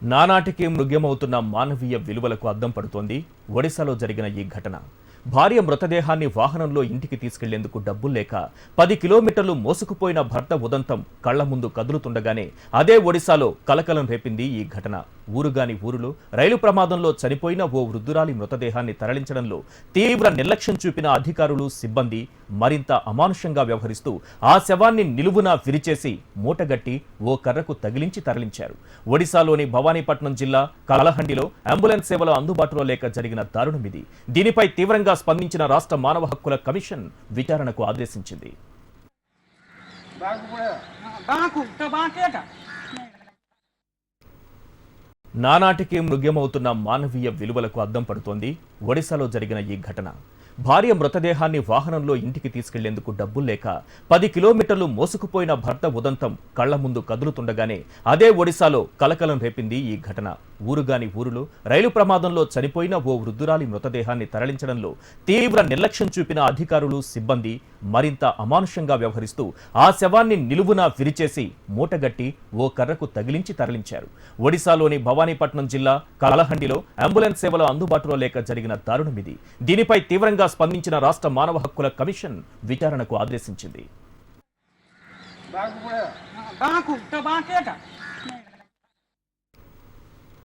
నానాటికి మృగ్యమవుతున్న మానవీయ విలువలకు అద్దం పడుతోంది ఒడిశాలో జరిగిన ఈ ఘటన. భార్య మృతదేహాన్ని వాహనంలో ఇంటికి తీసుకెళ్లేందుకు డబ్బులు లేక 10 కిలోమీటర్లు మోసుకుపోయిన భర్త ఉదంతం కళ్ల ముందు కదులుతుండగానే అదే ఒడిశాలో కలకలం రేపింది ఈ ఘటన. ఊరుగాని ఊరులో రైలు ప్రమాదంలో చనిపోయిన ఓ వృద్ధురాలి మృతదేహాన్ని తరలించడంలో తీవ్ర నిర్లక్ష్యం చూపిన అధికారులు, సిబ్బంది మరింత అమానుషంగా వ్యవహరిస్తూ ఆ శవాన్ని నిలువునా విరిచేసి మూటగట్టి ఓ కర్రకు తగిలించి తరలించారు. ఒడిశాలోని భవానీపట్నం జిల్లా కలహండిలో అంబులెన్స్ సేవలు అందుబాటులో లేక జరిగిన దారుణమిది. దీనిపై తీవ్రంగా స్పందించిన రాష్ట్ర మానవ హక్కుల కమిషన్ విచారణకు ఆదేశించింది. నానాటికి మృగ్యమవుతున్న మానవీయ విలువలకు అద్దం పడుతోంది ఒడిశాలో జరిగిన ఈ ఘటన. భార్య మృతదేహాన్ని వాహనంలో ఇంటికి తీసుకెళ్లేందుకు డబ్బులు లేక 10 కిలోమీటర్లు మోసుకుపోయిన భర్త ఉదంతం కళ్ల ముందు కదులుతుండగానే అదే ఒడిశాలో కలకలం రేపింది ఈ ఘటన. ఊరుగాని ఊరులో రైలు ప్రమాదంలో చనిపోయిన ఓ వృద్ధురాలి మృతదేహాన్ని తరలించడంలో తీవ్ర నిర్లక్ష్యం చూపిన అధికారులు, సిబ్బంది మరింత అమానుషంగా వ్యవహరిస్తూ ఆ శవాన్ని నిలువునా విరిచేసి మూటగట్టి ఓ కర్రకు తగిలించి తరలించారు. ఒడిశాలోని భవానీపట్నం జిల్లా కలహండిలో అంబులెన్స్ సేవలు అందుబాటులో లేక జరిగిన దారుణమిది. దీనిపై తీవ్రంగా స్పందించిన రాష్ట్ర మానవ హక్కుల కమిషన్ విచారణకు ఆదేశించింది.